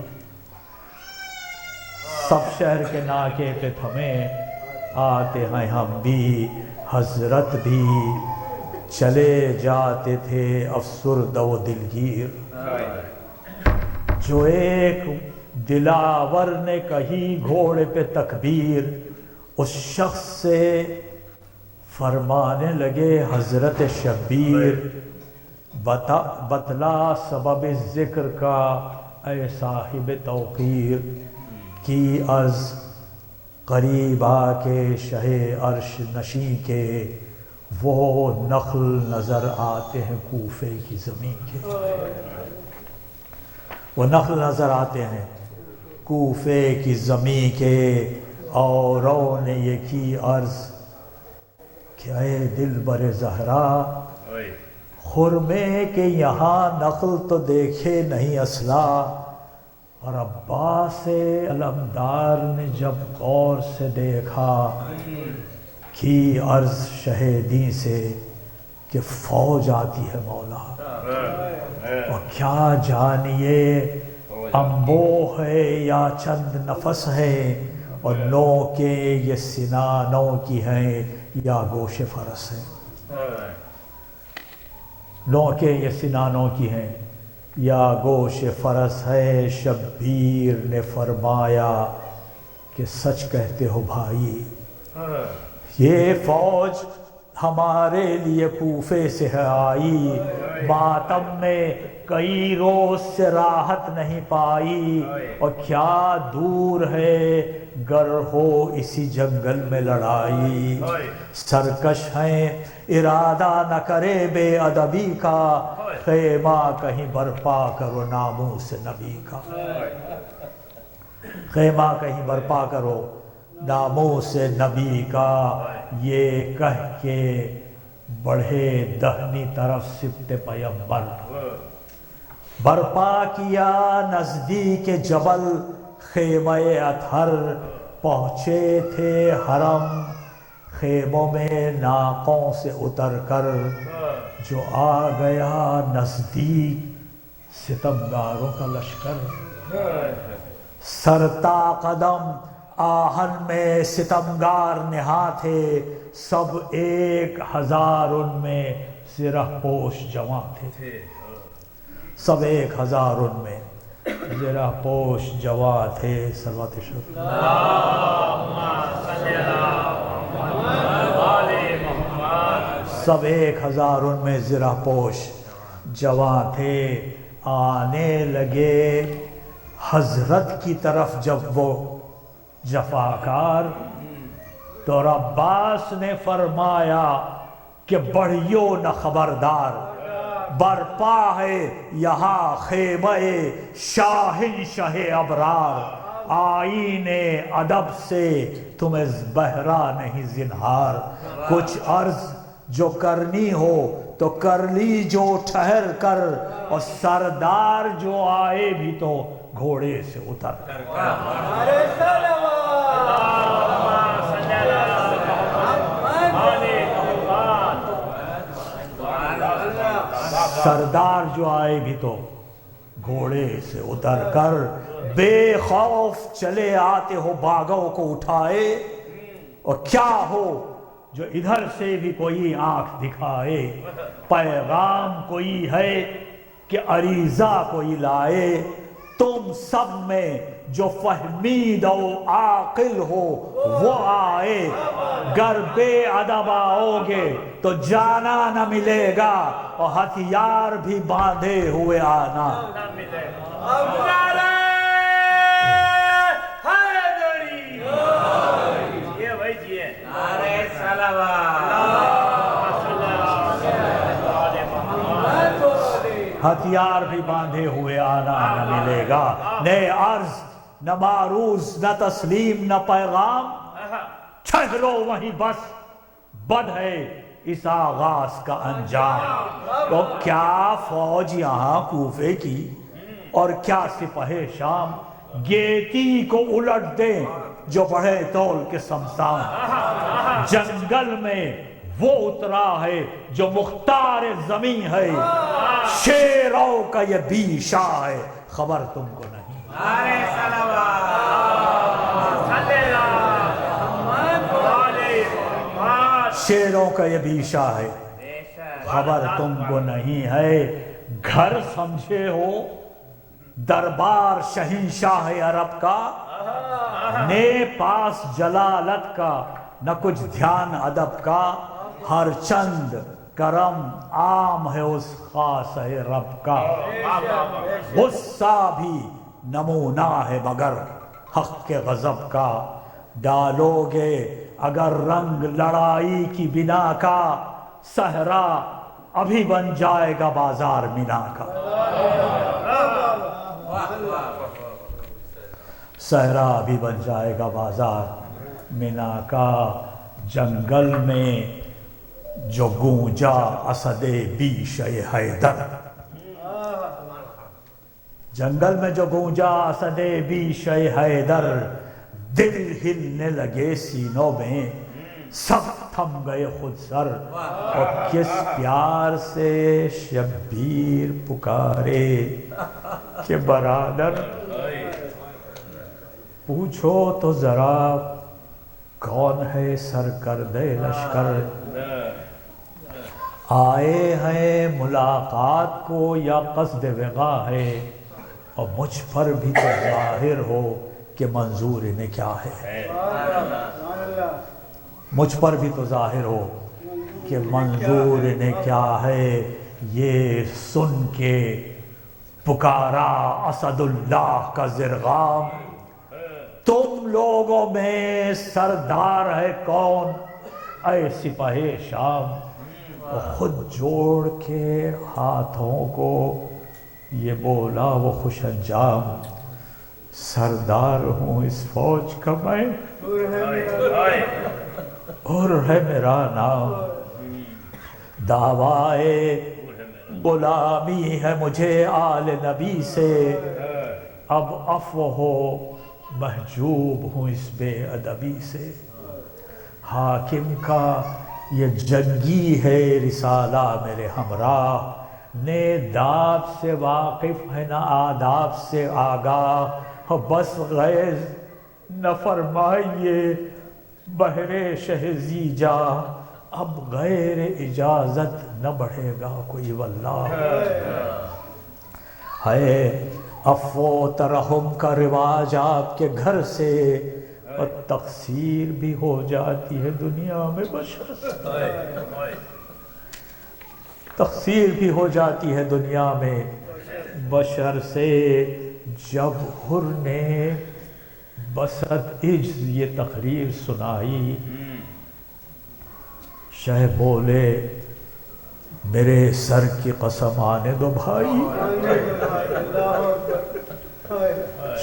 سب شہر کے ناکے پہ تھمے آتے ہیں ہم بھی، حضرت بھی چلے جاتے تھے افسردہ و دلگیر، جو ایک دلاور نے کہی گھوڑے پہ تکبیر، اس شخص سے فرمانے لگے حضرت شبیر، بتلا سبب ذکر کا اے صاحب توقیر، کی عرض قریب آ کے شہ عرش نشیں کے، وہ نخل نظر آتے ہیں کوفے کی زمین کے، وہ نخل نظر آتے ہیں کوفے کی زمین کے، اوروں نے یہ کی عرض کہ اے دلبر زہرا، خرمے کے یہاں نخل تو دیکھے نہیں اصلا، اور عباس علمدار نے جب غور سے دیکھا، کی عرض شہیدی سے کہ فوج آتی ہے مولا، اور کیا جانیے انبو ہے یا چند نفس ہے، اور نو کے یہ سنانوں کی ہیں یا گوش فرس ہے، نو کے یہ سنانوں کی ہیں یا گوش فرس ہے، شبیر نے فرمایا کہ سچ کہتے ہو بھائی، یہ فوج ہمارے لیے کوفے سے ہے آئی، ماتم میں کئی روز سے راحت نہیں پائی، اور کیا دور ہے گر ہو اسی جنگل میں لڑائی، سرکش ہیں ارادہ نہ کرے بے ادبی کا، خیمہ کہیں برپا کرو ناموس نبی کا، خیمہ کہیں برپا کرو ناموس نبی کا، یہ کہہ کے بڑھے دہنی طرف سبت پیمبر، برپا کیا نزدیک جبل خیمہ اطہر، پہنچے تھے حرم خیموں میں ناقوں سے اتر کر، جو آ گیا نزدیک ستمگاروں کا لشکر، سرتا قدم آہن میں ستمگار نہا تھے، سب 1000 ان میں زرہ پوش جوان تھے، سب 1000 ان میں زرہ پوش جوان تھے، صلوات شکر سب 1000 ان میں زرہ پوش جوان تھے، آنے لگے حضرت کی طرف جب وہ جفاکار، تو عباس نے فرمایا کہ بڑھیو نہ خبردار، برپا ہے یہاں خیمہ شاہنشاہ ابرار، آئین ادب سے تمہیں بہرا نہیں زنہار، کچھ عرض جو کرنی ہو تو کر لی جو ٹھہر کر، اور سردار جو آئے بھی تو گھوڑے سے اتر کر، سردار جو آئے بھی تو گھوڑے سے اتر کر بے خوف چلے آتے ہو باغوں کو اٹھائے، اور کیا ہو جو ادھر سے بھی کوئی آنکھ دکھائے، پیغام کوئی ہے کہ عریضہ کوئی لائے، تم سب میں جو فہمید و عاقل ہو وہ آئے، گر بے ادب آؤ گے تو جانا نہ ملے گا، اور ہتھیار بھی باندھے ہوئے آنا۔ ہتھیار بھی باندھے ہوئے آنا نہ ملے گا، نہ عرض نہ معروض نہ تسلیم نہ پیغام، ٹھہرو وہیں بس بد ہے اس آغاز کا انجام۔ تو کیا فوج یہاں کوفے کی اور کیا سپہ شام، گیتی کو الٹ دیں جو بڑھے تول کے سمسام، جنگل میں وہ اترا ہے جو مختار زمین ہے، شیروں کا یہ بیشا ہے خبر تم کو نہیں۔ شیروں کا یہ بیشا ہے خبر تم کو نہیں ہے، گھر سمجھے ہو دربار شہنشاہ عرب کا، نے پاس جلالت کا نہ کچھ دھیان ادب کا، ہر چند کرم عام ہے اس خاص ہے رب کا، غصہ بھی نمونہ ہے مگر حق کے غضب کا، ڈالو گے اگر رنگ لڑائی کی بنا کا، صحرا ابھی بن جائے گا بازار مینا کا، صحرا ابھی بن جائے گا بازار مینا کا، جنگل میں جو گونجا اسد بیش حیدر، جنگل میں جو گونجا اسد بیش حیدر، دل ہلنے لگے سینوں میں سب تھم گئے خود سر، اور کس پیار سے شبیر پکارے کہ برادر پوچھو تو ذرا کون ہے سرکرد لشکر، آئے ہیں ملاقات کو یا قصد وغا ہے، اور مجھ پر بھی تو ظاہر ہو کہ منظور انہیں کیا ہے، مجھ پر بھی تو ظاہر ہو کہ منظور انہیں کیا ہے، یہ سن کے پکارا اسد اللہ کا زرغام، تم لوگوں میں سردار ہے کون اے سپہ شام، خود جوڑ کے ہاتھوں کو یہ بولا وہ خوش انجام، سردار ہوں اس فوج کا میں اور ہے میرا نام، دعوائے غلامی ہے مجھے آل نبی سے، اب عفو ہو محجوب ہوں اس بے ادبی سے، حاکم کا یہ جنگی ہے رسالہ میرے ہمراہ، نے داد سے واقف ہے نہ آداب سے آگاہ، بس غیظ نہ فرمائیے بہر شہزی جا، اب غیر اجازت نہ بڑھے گا کوئی واللہ، ہے عفو ترحم کا رواج آپ کے گھر سے، اور تقصیر بھی ہو جاتی ہے دنیا میں بشر سے، تقصیر بھی ہو جاتی ہے دنیا میں بشر سے، جب حر نے بسط عجز یہ تقریر سنائی، شہ بولے میرے سر کی قسم آنے دو بھائی،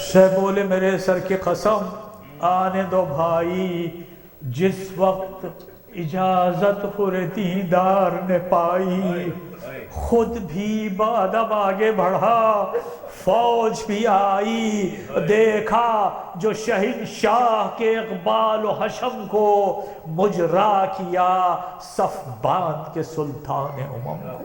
شہ بولے میرے سر کی قسم آنے دو بھائی، جس وقت اجازت خور دیندار نے پائی، خود بھی بادب آگے بڑھا فوج بھی آئی، دیکھا جو شہنشاہ کے اقبال و حشم کو مجرا کیا، صف باندھ کے سلطان امم کو،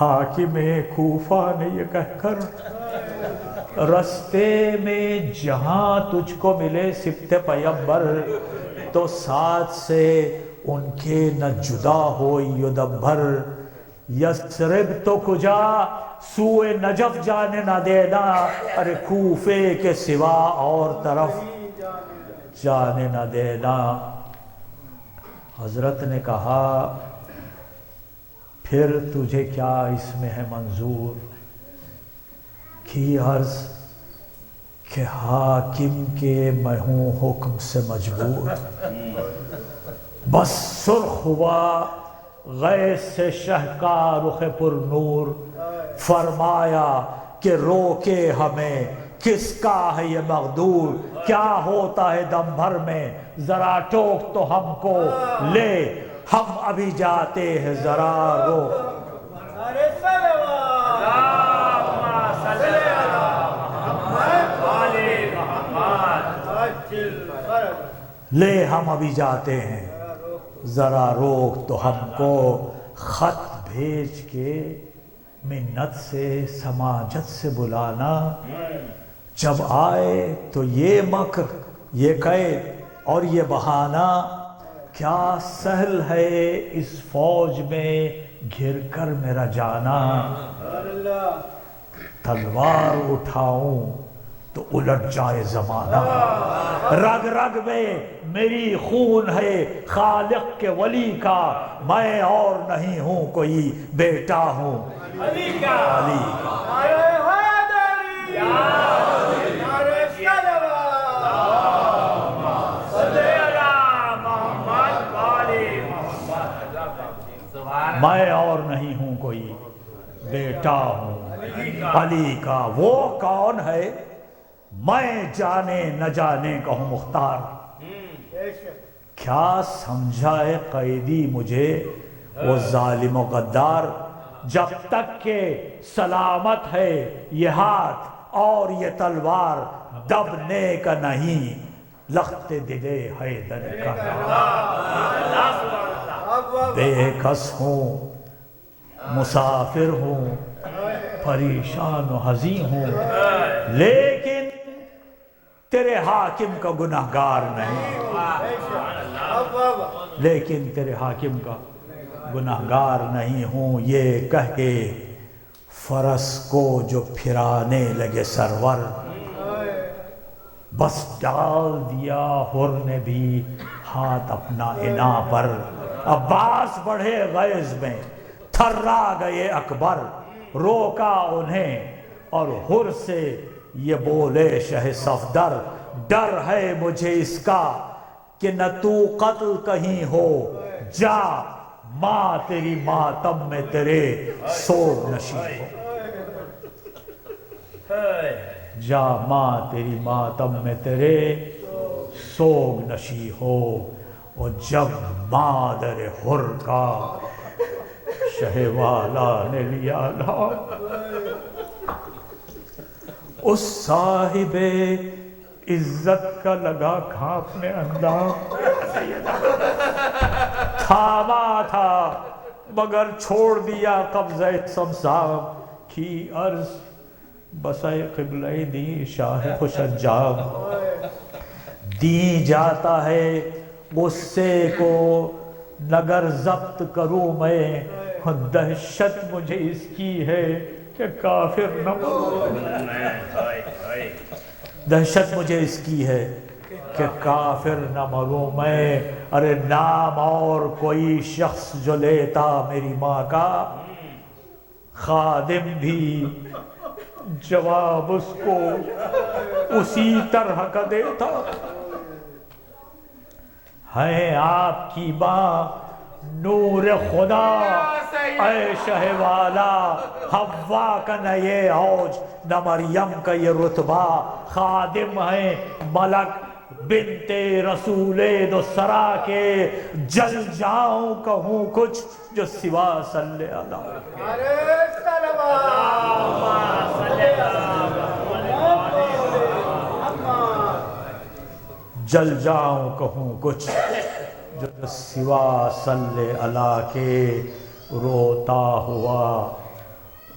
حاکم کوفہ نے یہ کہہ کر رستے میں جہاں تجھ کو ملے سبط پیمبر تو ساتھ سے ان کے نہ جدا ہو یدبر، یثرب تو کجا سوئے نجف جانے نہ دینا، ارے کوفے کے سوا اور طرف جانے نہ دینا۔ حضرت نے کہا پھر تجھے کیا اس میں ہے منظور؟ کی عرض کہ حاکم کے میں ہوں حکم سے مجبور، بس سرخ ہوا غیث سے شہ کا رخ پر نور، فرمایا کہ روکے ہمیں کس کا ہے یہ مقدور، کیا ہوتا ہے دم بھر میں ذرا ٹوک تو ہم کو لے، ہم ابھی جاتے ہیں ذرا روک۔ لے ہم ابھی جاتے ہیں ذرا روک تو ہم کو، خط بھیج کے منت سے سماجت سے بلانا، جب آئے تو یہ مکر یہ قید اور یہ بہانہ، کیا سہل ہے اس فوج میں گھر کر میرا جانا، تلوار اٹھاؤں تو الٹ جائے زمانہ، رگ رگ میں میری خون ہے خالق کے ولی کا، میں اور نہیں ہوں کوئی بیٹا ہوں علی کا۔ میں اور نہیں ہوں کوئی بیٹا ہوں علی کا، وہ کون ہے میں جانے نہ جانے کا ہوں مختار، کیا سمجھائے قیدی مجھے وہ ظالم و غدار، جب تک کہ سلامت ہے یہ ہاتھ اور یہ تلوار، دبنے کا نہیں لخت دلے حیدر کا، بے کس ہوں مسافر ہوں پریشان و حزین ہوں، لیکن تیرے حاکم کا گناہگار نہیں، لیکن تیرے حاکم کا گناہگار نہیں ہوں، یہ کہہ کے فرس کو جو پھرانے لگے سرور، بس ڈال دیا حر نے بھی ہاتھ اپنا انا پر، عباس بڑھے غیظ میں تھرا گئے اکبر، روکا انہیں اور حر سے یہ بولے شہ صفدر، ڈر ہے مجھے اس کا کہ نہ تو قتل کہیں ہو، جا ماں تیری ماتم میں تیرے سوگ نشین ہو، جا ماں تیری ماتم میں تیرے سوگ نشی ہو، اور جب مادر حر کا شہ والا نے لیا نام، اس صاحب عزت کا لگا کھانپنے اندام، تھاما تھا مگر چھوڑ دیا قبضہ سمسام، کی عرض بسائے قبلہ دی شاہ خوش انجام، دی جاتا ہے غصے کو نگر ضبط کروں میں، دہشت مجھے اس کی ہے کہ کافر نہ مروں، دہشت مجھے اس کی ہے کہ کافر نہ مروں میں، ارے نام اور کوئی شخص جو لیتا میری ماں کا، خادم بھی جواب اس کو اسی طرح کا دیتا، ہے آپ کی ماں نور خدا اے شہ والا، حوا کا نہ یہ اوج نہ مریم کا یہ رتبہ، خادم ہیں ملک بنت رسول دو سرا کے، جل جاؤں کہوں کچھ جو سوا صلی اللہ جل جاؤں کہوں کچھ جو سوا صلی اللہ کے، روتا ہوا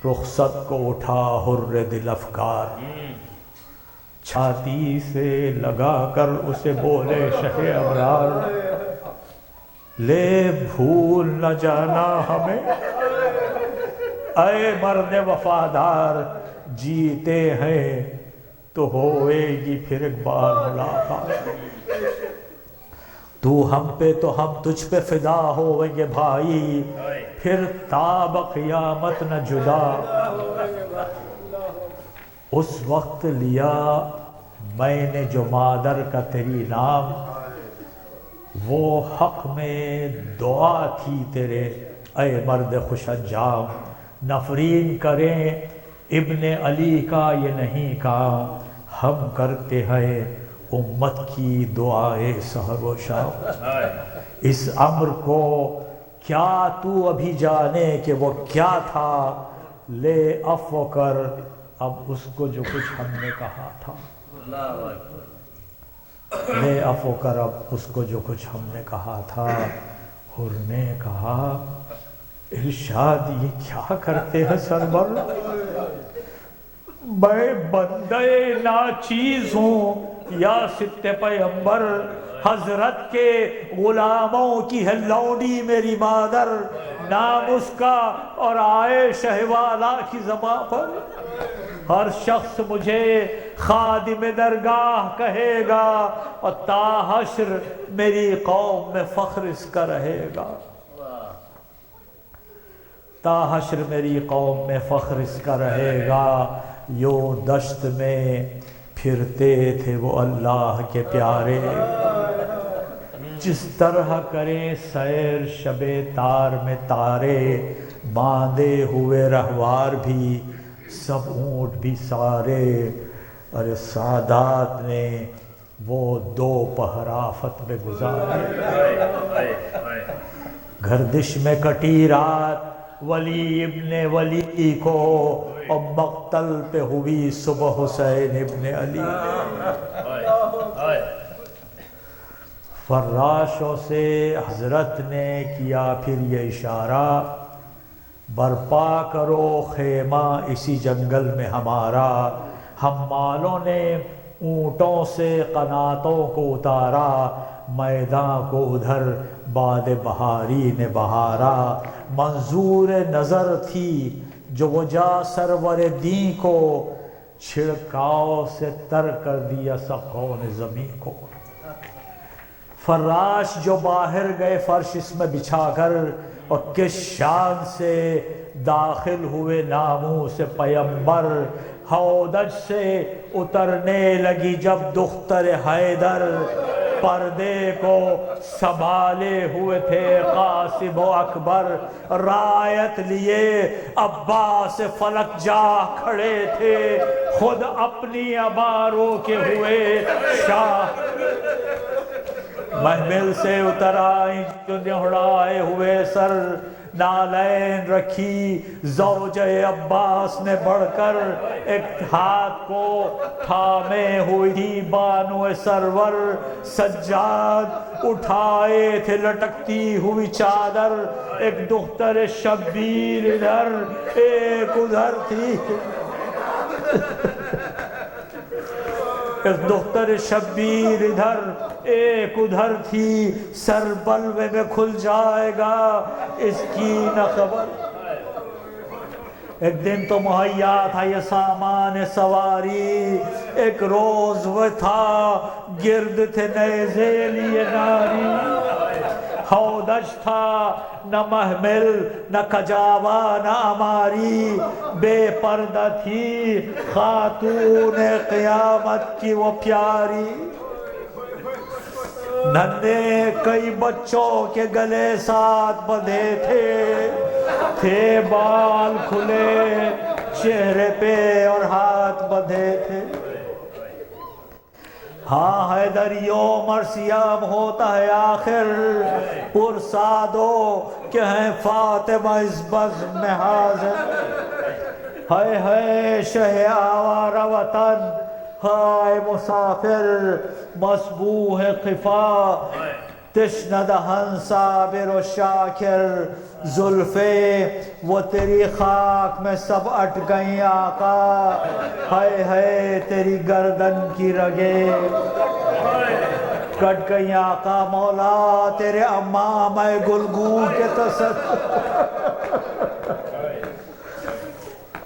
رخصت کو اٹھا حر دل افکار، چھاتی سے لگا کر اسے بولے شہ ابرار، لے بھول نہ جانا ہمیں اے مرد وفادار، جیتے ہیں تو ہوئے گی پھر ایک بار ملاقات، تو ہم پہ تو ہم تجھ پہ فدا ہوئیں گے بھائی، پھر تاب قیامت نہ جدا۔ اس وقت لیا میں نے جو مادر کا تیری نام، وہ حق میں دعا تھی تیرے اے مرد خوش انجام، نفرین کریں ابن علی کا یہ نہیں کام، ہم کرتے ہیں امت کی دعائے سحر و شام، اس امر کو کیا تو ابھی جانے کہ وہ کیا تھا، لے عفو کر اب اس کو جو کچھ ہم نے کہا تھا، لے عفو کر اب اس کو جو کچھ ہم نے کہا تھا۔ حر نے کہا ارشاد یہ کیا کرتے ہیں سرور، میں بندے ناچیز ہوں یا ست پیغمبر، حضرت کے غلاموں کی ہے لونڈی میری مادر، نام اس کا اور آئے شہوالا کی زباں پر، ہر شخص مجھے خادم درگاہ کہے گا، اور تا حشر میری قوم میں فخر اس کا رہے گا، تا حشر میری قوم میں فخر اس کا رہے گا۔ یوں دشت میں پھرتے تھے وہ اللہ کے پیارے، جس طرح کریں سیر شب تار میں تارے، باندھے ہوئے رہوار بھی سب اونٹ بھی سارے، ارے سادات نے وہ دو پہر آفت میں گزارے، گردش میں کٹی رات ولی ابن ولی کو، اور مقتل پہ ہوئی صبح حسین ابن علی، فراشوں سے حضرت نے کیا پھر یہ اشارہ، برپا کرو خیمہ اسی جنگل میں ہمارا، ہم مالوں نے اونٹوں سے قناتوں کو اتارا، میدان کو ادھر باد بہاری نے بہارا، منظور نظر تھی جو وہ جا سرور دین کو، چھڑکاؤ سے تر کر دیا سقون زمین کو، فراش جو باہر گئے فرش اس میں بچھا کر، اور کس شان سے داخل ہوئے ناموس پیمبر، ہودج سے اترنے لگی جب دختر حیدر، پردے کو سنبھالے ہوئے تھے قاسم و اکبر، رایت لیے عباس فلک جا کھڑے تھے، خود اپنی عباروں کے ہوئے شاہ، محمل سے اتر آئی جو نہڑائے ہوئے سر، نالین رکھی زوجہ عباس نے بڑھ کر، ایک ہاتھ کو تھامے ہوئی تھی بانو سرور، سجاد اٹھائے تھے لٹکتی ہوئی چادر، ایک دختر شبیر ادھر ایک ادھر تھی، ایک دختر شبیر ادھر ایک ادھر تھی، سر بلوے میں کھل جائے گا اس کی نہ خبر، ایک دن تو مہیا تھا یہ سامان سواری، ایک روز وہ تھا گرد تھے نیزے لیے ناری، ہودج تھا نہ محمل نہ کجاوا نہ اماری، بے پردہ تھی خاتون قیامت کی وہ پیاری، ننھے کئی بچوں کے گلے ساتھ بندھے تھے بال کھلے چہرے پہ اور ہاتھ بندھے تھے، ہاں حیدریوں مرسیام ہوتا ہے آخر، پرسادو کہ ہیں فاطمہ اس بزم میں حاضر، ہے شہ آوارہ وطن ہائے مسافر، مسبوح خفا تشنہ دہن صابر و شاکر زلفیں وہ تیری خاک میں سب اٹ گئیں آقا، ہائے ہائے تیری گردن کی رگیں کٹ گئیں آقا مولا، تیرے امام گلگوں کے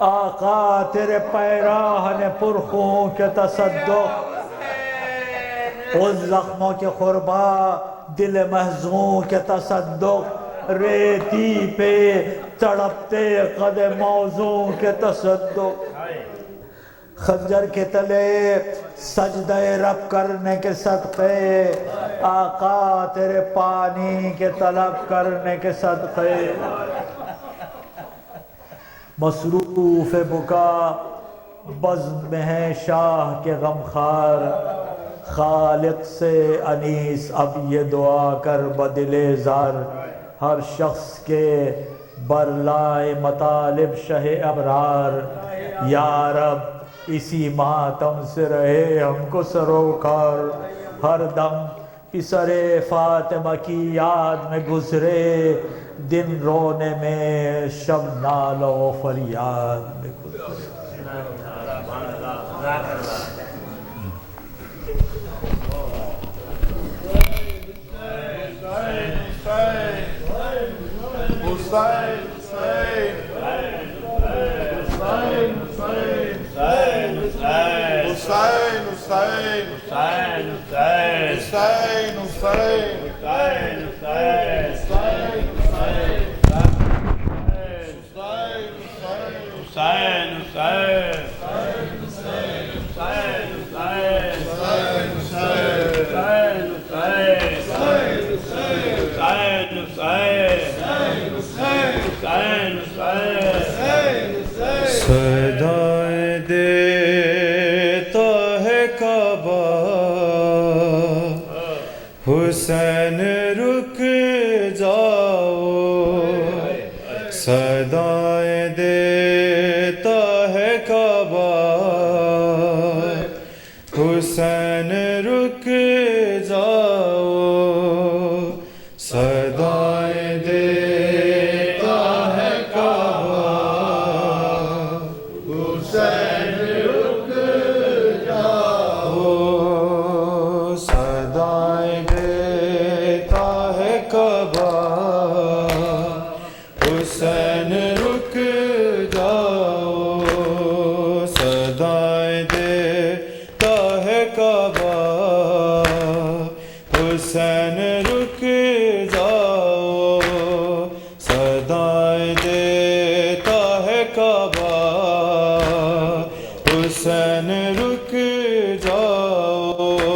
آقا تیرے پیراہن پرخوں کے تصدق، اس زخموں کے قربا دل محزون کے تصدق، ریتی پہ تڑپتے قد موزوں کے تصدق، خنجر کے تلے سجدہ رب کرنے کے صدقے، آقا تیرے پانی کے طلب کرنے کے صدقے، مصروف بکا بزم میں ہے شاہ کے غمخوار، خالق سے انیس اب یہ دعا کر بدل زار، ہر شخص کے برلائے مطالب شہ ابرار، یا رب اسی ماتم سے رہے ہم کو سروکار، ہر دم پسر فاطمہ کی یاد میں گزرے، دن رونے میں شب نالو فریاد میں گزرے۔ صدائے دیتا ہے کعبہ، حسین رک جاؤ، صدائے دیتا ہے کعبہ، حسین رک جاؤ، صدائے دیتا ہے کعبہ، حسین رک جاؤ، صدائے دیتا ہے کعبہ، حسین رک جاؤ، صدائے دیتا ہے کعبہ، حسین رک جاؤ، صدائے دیتا ہے کعبہ، حسین رک جاؤ،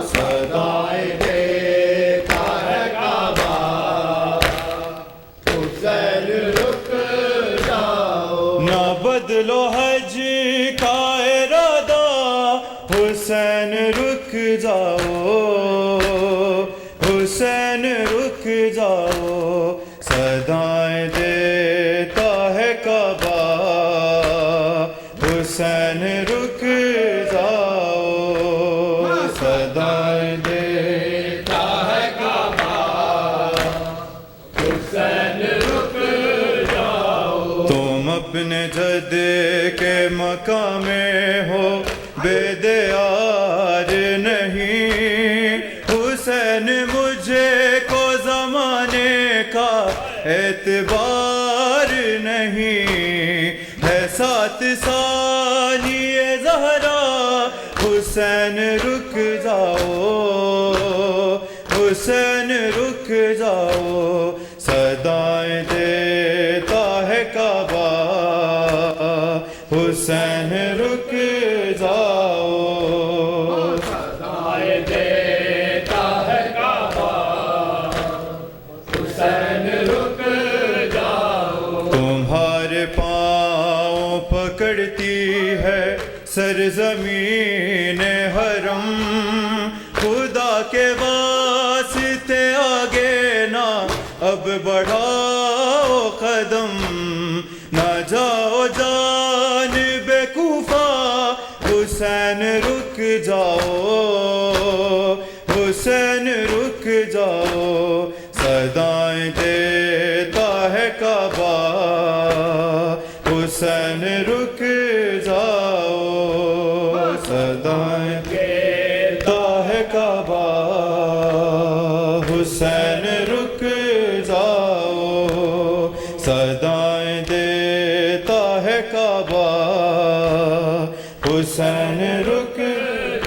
صدائے دیتا ہے کعبہ، حسین رک جاؤ، نہ بدلو حج کا ارادہ، حسین رک جاؤ، حسین رک جاؤ، صدائے دیتا ہے کعبہ، حسین رک جاؤ، صدائے دیتا ہے کعبہ، حسین رک جاؤ، تم اپنے جد کے مقام میں ہو بے دیار نہیں، حسین مجھے کو زمانے کا اعتبار نہیں، ہے 7 سالی زہرا، حسین رک جاؤ، حسین رک جاؤ، صدائے دیتا ہے کعبہ، حسین رک جاؤ، صدائے دیتا ہے کعبہ، حسین رک جاؤ، تمہارے پاؤں پکڑتی ہے سرزمین حرم، خدا کے واسطے آگے نہ اب بڑھاؤ قدم، نہ جاؤ جانب کوفہ، حسین رک جاؤ، حسین رک جاؤ، جاؤ صدائیں دیتا ہے کعبہ حسین رک جاؤ صدائیں دیتا ہے کعبہ حسین رک جاؤ صدائیں دیتا ہے کعبہ حسین رک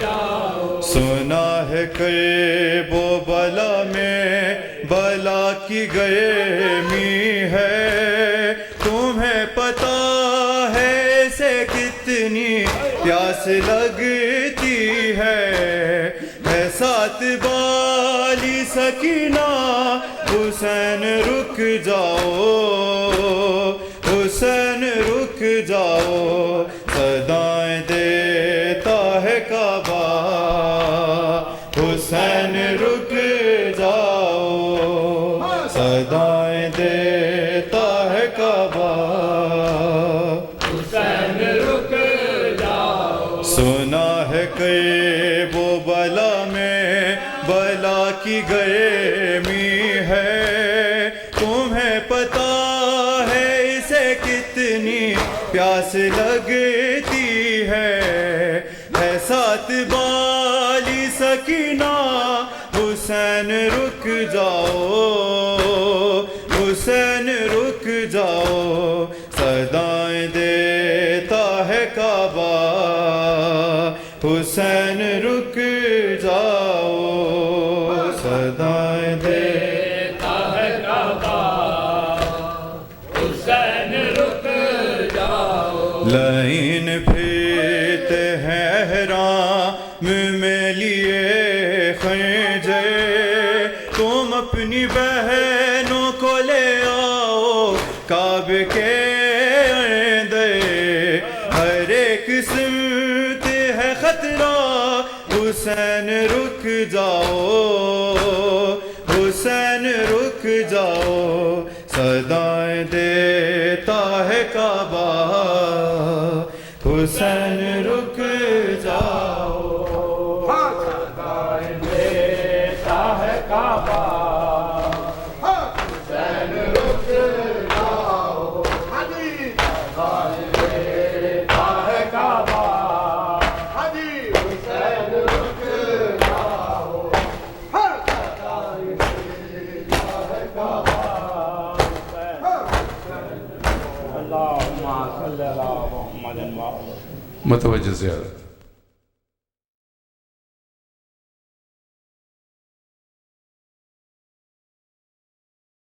جاؤ سنا ہے کرب و بلا میں بلا کی گرمی ہے تمہیں پتہ ہے اسے کتنی پیاس لگتی ہے ساتھ بالی سکینہ حسین رک جاؤ حسین رک جاؤ صدائیں دیتا ہے کعبہ حسین رک جاؤ صدائیں دیتا ہے کعبہ حسین رک جاؤ سنا ہے کرب و بلا میں بلا کی گرمی ہے تمہیں پتہ ہے اسے کتنی پیاس لگتی ہے ساتھ بالی سکینہ حسین رک جاؤ حسین رک جاؤ صدائیں دیتا ہے کعبہ حسین رک جاؤ صدائیں دیتا ہے کعبہ حسین رک جاؤ لائن پھرتے ہیں حرام میں لیے خنجر تم اپنی بہنوں کو لے آؤ کعبے کے اندر ہر ایک سمت ہے خطرہ حسین رک جاؤ حسین رک جاؤ صدائیں دیتا ہے کعبہ حسین رک جاؤ صدائیں دیتا ہے کعبہ حسین رک جاؤ صدائیں دیتا ہے کعبہ حسین رک جاؤ صدائیں دیتا ہے کعبہ اللهم صل على محمد وعلى متوجہ زیارت